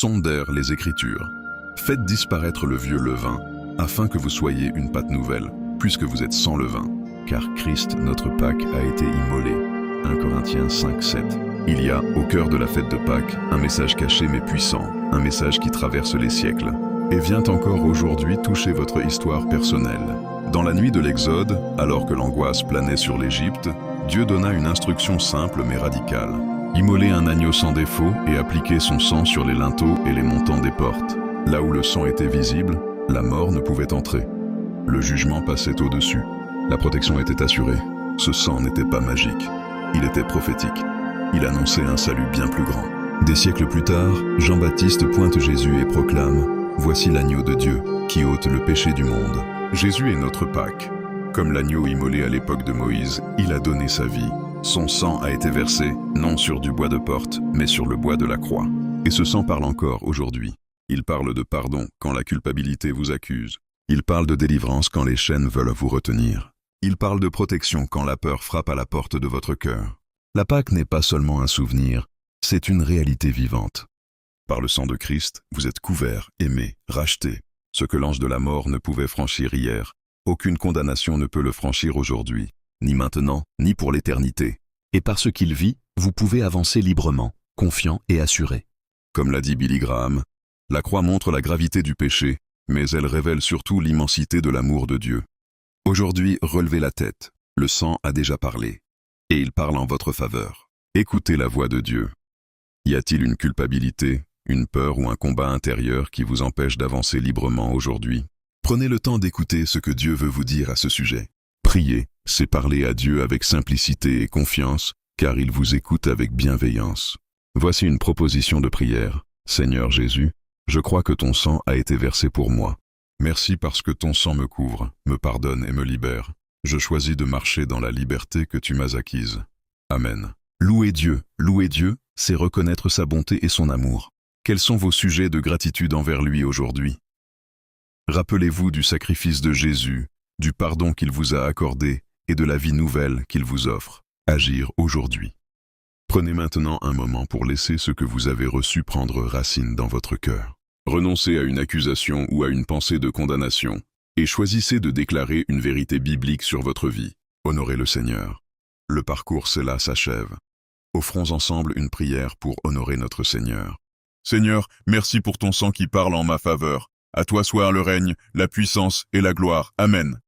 sondèrent les Écritures. Faites disparaître le vieux levain, afin que vous soyez une pâte nouvelle, puisque vous êtes sans levain. Car Christ, notre Pâque, a été immolé. 1 Corinthiens 5, 7. Il y a, au cœur de la fête de Pâques, un message caché mais puissant, un message qui traverse les siècles, et vient encore aujourd'hui toucher votre histoire personnelle. Dans la nuit de l'Exode, alors que l'angoisse planait sur l'Égypte, Dieu donna une instruction simple mais radicale. Immoler un agneau sans défaut et appliquer son sang sur les linteaux et les montants des portes. Là où le sang était visible, la mort ne pouvait entrer. Le jugement passait au-dessus. La protection était assurée. Ce sang n'était pas magique. Il était prophétique. Il annonçait un salut bien plus grand. Des siècles plus tard, Jean-Baptiste pointe Jésus et proclame « Voici l'agneau de Dieu, qui ôte le péché du monde ». Jésus est notre Pâque. Comme l'agneau immolé à l'époque de Moïse, il a donné sa vie. Son sang a été versé, non sur du bois de porte, mais sur le bois de la croix. Et ce sang parle encore aujourd'hui. Il parle de pardon quand la culpabilité vous accuse. Il parle de délivrance quand les chaînes veulent vous retenir. Il parle de protection quand la peur frappe à la porte de votre cœur. La Pâque n'est pas seulement un souvenir, c'est une réalité vivante. Par le sang de Christ, vous êtes couverts, aimés, rachetés. Ce que l'ange de la mort ne pouvait franchir hier, aucune condamnation ne peut le franchir aujourd'hui, ni maintenant, ni pour l'éternité. Et parce qu'il vit, vous pouvez avancer librement, confiant et assuré. Comme l'a dit Billy Graham, la croix montre la gravité du péché, mais elle révèle surtout l'immensité de l'amour de Dieu. Aujourd'hui, relevez la tête, le sang a déjà parlé, et il parle en votre faveur. Écoutez la voix de Dieu. Y a-t-il une culpabilité, une peur ou un combat intérieur qui vous empêche d'avancer librement aujourd'hui? Prenez le temps d'écouter ce que Dieu veut vous dire à ce sujet. Prier, c'est parler à Dieu avec simplicité et confiance, car il vous écoute avec bienveillance. Voici une proposition de prière. Seigneur Jésus, je crois que ton sang a été versé pour moi. Merci parce que ton sang me couvre, me pardonne et me libère. Je choisis de marcher dans la liberté que tu m'as acquise. Amen. Louer Dieu, c'est reconnaître sa bonté et son amour. Quels sont vos sujets de gratitude envers lui aujourd'hui? Rappelez-vous du sacrifice de Jésus, du pardon qu'il vous a accordé et de la vie nouvelle qu'il vous offre. Agir aujourd'hui. Prenez maintenant un moment pour laisser ce que vous avez reçu prendre racine dans votre cœur. Renoncez à une accusation ou à une pensée de condamnation et choisissez de déclarer une vérité biblique sur votre vie. Honorez le Seigneur. Le parcours, cela s'achève. Offrons ensemble une prière pour honorer notre Seigneur. Seigneur, merci pour ton sang qui parle en ma faveur. À toi soit le règne, la puissance et la gloire. Amen.